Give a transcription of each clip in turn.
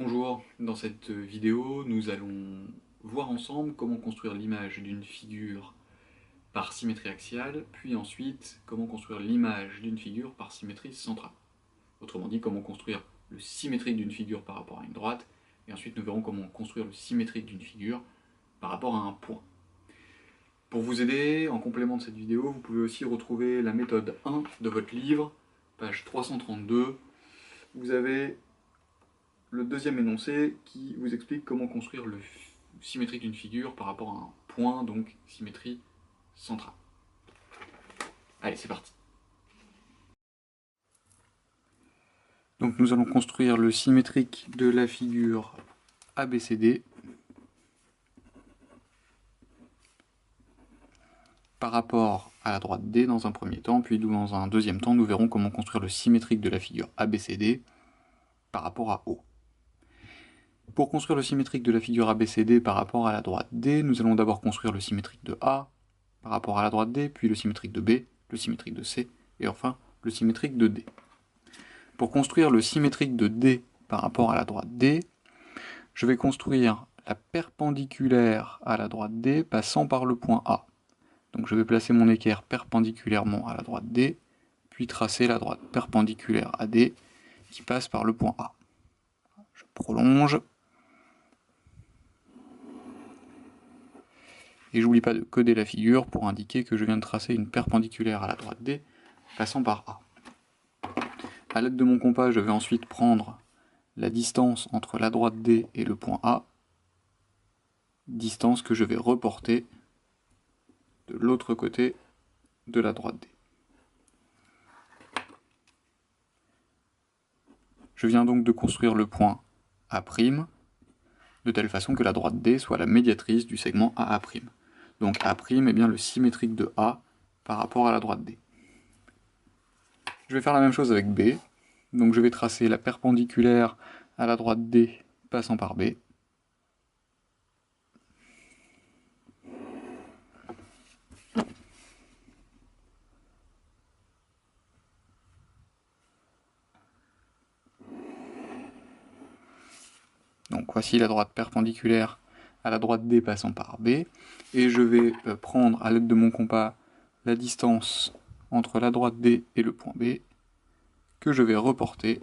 Bonjour, dans cette vidéo, nous allons voir ensemble comment construire l'image d'une figure par symétrie axiale, puis ensuite comment construire l'image d'une figure par symétrie centrale. Autrement dit, comment construire le symétrique d'une figure par rapport à une droite, et ensuite nous verrons comment construire le symétrique d'une figure par rapport à un point. Pour vous aider, en complément de cette vidéo, vous pouvez aussi retrouver la méthode 1 de votre livre, page 332. Vous avez le deuxième énoncé qui vous explique comment construire le symétrique d'une figure par rapport à un point, donc symétrie centrale. Allez, c'est parti. Donc nous allons construire le symétrique de la figure ABCD par rapport à la droite D dans un premier temps, puis dans un deuxième temps, nous verrons comment construire le symétrique de la figure ABCD par rapport à O. Pour construire le symétrique de la figure ABCD par rapport à la droite D, nous allons d'abord construire le symétrique de A par rapport à la droite D, puis le symétrique de B, le symétrique de C, et enfin le symétrique de D. Pour construire le symétrique de D par rapport à la droite D, je vais construire la perpendiculaire à la droite D passant par le point A. Donc je vais placer mon équerre perpendiculairement à la droite D, puis tracer la droite perpendiculaire à D qui passe par le point A. Je prolonge. Et j'oublie pas de coder la figure pour indiquer que je viens de tracer une perpendiculaire à la droite D passant par A. A l'aide de mon compas, je vais ensuite prendre la distance entre la droite D et le point A, distance que je vais reporter de l'autre côté de la droite D. Je viens donc de construire le point A', de telle façon que la droite D soit la médiatrice du segment AA'. Donc A' est bien le symétrique de A par rapport à la droite D. Je vais faire la même chose avec B, donc je vais tracer la perpendiculaire à la droite D passant par B. Donc voici la droite perpendiculaire à la droite D passant par B, et je vais prendre à l'aide de mon compas la distance entre la droite D et le point B, que je vais reporter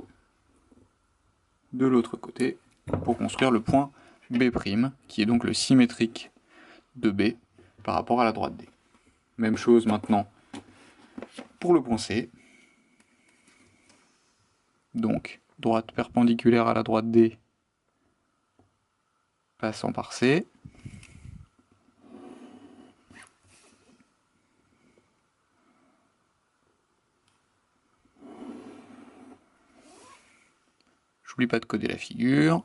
de l'autre côté pour construire le point B', qui est donc le symétrique de B par rapport à la droite D. Même chose maintenant pour le point C. Donc droite perpendiculaire à la droite D passant par C. J'oublie pas de coder la figure.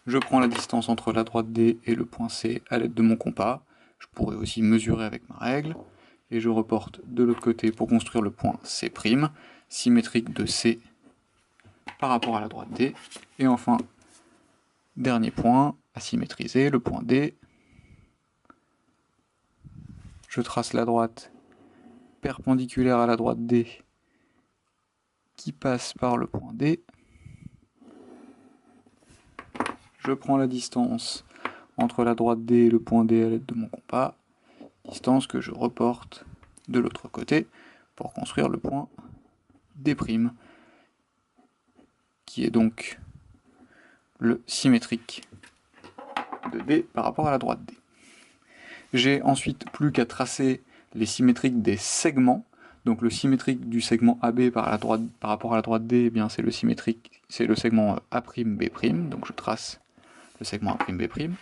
Je prends la distance entre la droite D et le point C à l'aide de mon compas. Je pourrais aussi mesurer avec ma règle. Et je reporte de l'autre côté pour construire le point C', symétrique de C par rapport à la droite D. Et enfin, dernier point à symétriser, le point D. Je trace la droite perpendiculaire à la droite D qui passe par le point D. Je prends la distance entre la droite D et le point D à l'aide de mon compas, distance que je reporte de l'autre côté pour construire le point D', qui est donc le symétrique de D par rapport à la droite D. J'ai ensuite plus qu'à tracer les symétriques des segments. Donc le symétrique du segment AB par rapport à la droite D, eh bien c'est le segment A'B', donc je trace le segment A'B'.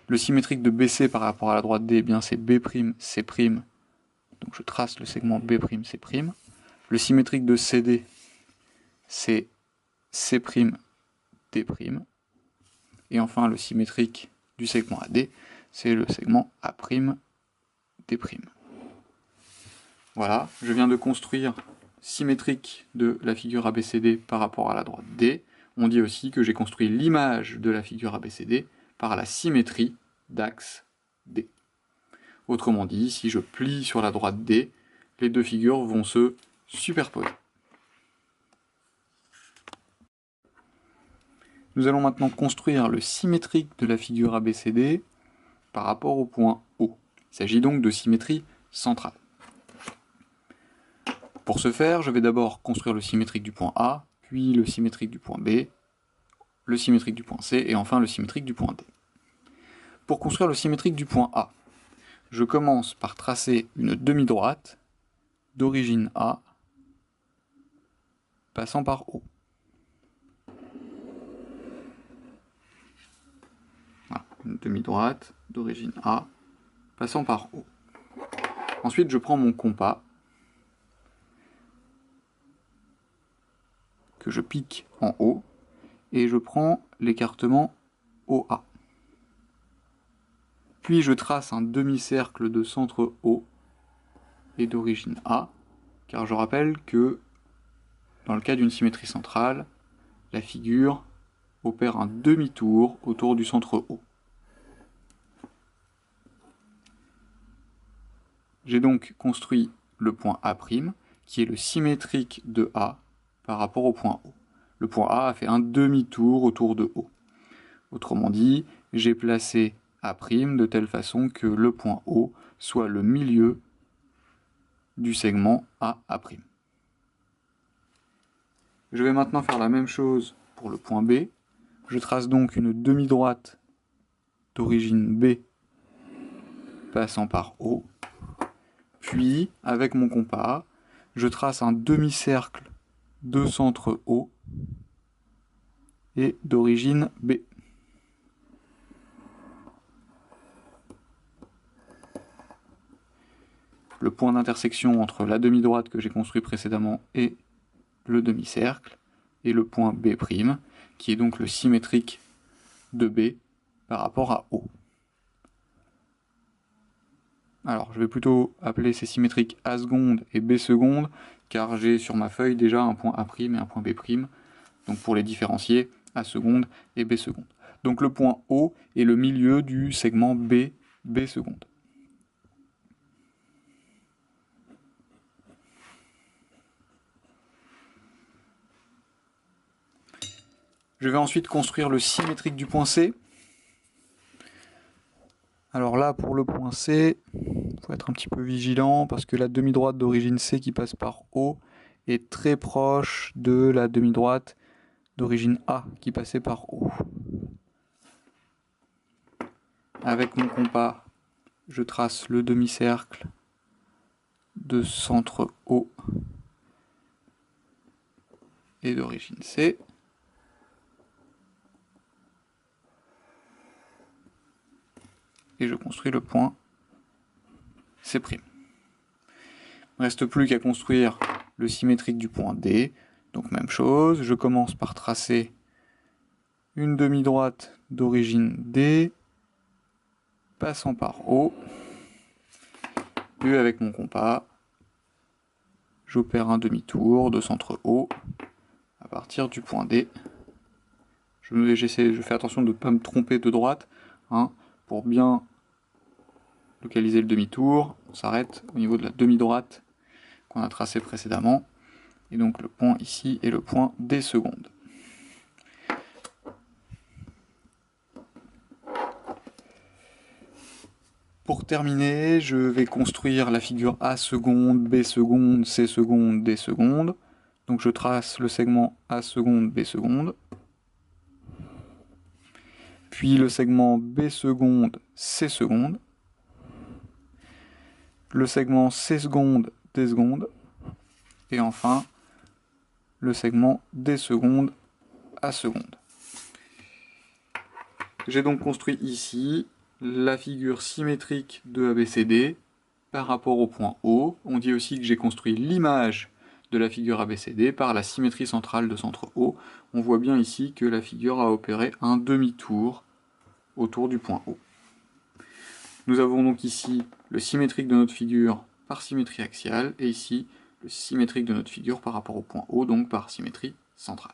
Le symétrique de BC par rapport à la droite D, eh bien c'est B'C', donc je trace le segment B'C'. Le symétrique de CD, c'est C', D'. Et enfin le symétrique du segment AD, c'est le segment A'D'. Voilà, je viens de construire symétrique de la figure ABCD par rapport à la droite D. On dit aussi que j'ai construit l'image de la figure ABCD par la symétrie d'axe D. Autrement dit, si je plie sur la droite D, les deux figures vont se superposer. Nous allons maintenant construire le symétrique de la figure ABCD par rapport au point O. Il s'agit donc de symétrie centrale. Pour ce faire, je vais d'abord construire le symétrique du point A, puis le symétrique du point B, le symétrique du point C et enfin le symétrique du point D. Pour construire le symétrique du point A, je commence par tracer une demi-droite d'origine A passant par O. Voilà, une demi-droite d'origine A passant par O. Ensuite, je prends mon compas que je pique en haut et je prends l'écartement OA. Puis je trace un demi-cercle de centre O et d'origine A, car je rappelle que dans le cas d'une symétrie centrale, la figure opère un demi-tour autour du centre O. J'ai donc construit le point A', qui est le symétrique de A par rapport au point O. Le point A a fait un demi-tour autour de O. Autrement dit, j'ai placé A' de telle façon que le point O soit le milieu du segment AA'. Je vais maintenant faire la même chose pour le point B. Je trace donc une demi-droite d'origine B passant par O. Puis, avec mon compas, je trace un demi-cercle de centre O et d'origine B. Le point d'intersection entre la demi-droite que j'ai construit précédemment et le demi-cercle, et le point B', qui est donc le symétrique de B par rapport à O. Alors, je vais plutôt appeler ces symétriques A seconde et B seconde, car j'ai sur ma feuille déjà un point A' et un point B', donc pour les différencier, A seconde et B seconde. Donc le point O est le milieu du segment B, B seconde. Je vais ensuite construire le symétrique du point C. Alors là, pour le point C, il faut être un petit peu vigilant parce que la demi-droite d'origine C qui passe par O est très proche de la demi-droite d'origine A qui passait par O. Avec mon compas, je trace le demi-cercle de centre O et d'origine C. Et je construis le point C'. Il ne reste plus qu'à construire le symétrique du point D. Donc même chose, je commence par tracer une demi-droite d'origine D, passant par O. Puis avec mon compas, j'opère un demi-tour de centre O à partir du point D. Je fais attention de ne pas me tromper de droite, pour bien localiser le demi-tour. On s'arrête au niveau de la demi-droite qu'on a tracée précédemment. Et donc le point ici est le point D seconde. Pour terminer, je vais construire la figure A seconde, B seconde, C seconde, D seconde. Donc je trace le segment A seconde, B seconde. Puis le segment B seconde, C seconde. Le segment C seconde, D seconde. Et enfin, le segment D seconde, A seconde. J'ai donc construit ici la figure symétrique de ABCD par rapport au point O. On dit aussi que j'ai construit l'image de la figure ABCD par la symétrie centrale de centre O. On voit bien ici que la figure a opéré un demi-tour autour du point O. Nous avons donc ici le symétrique de notre figure par symétrie axiale, et ici le symétrique de notre figure par rapport au point O, donc par symétrie centrale.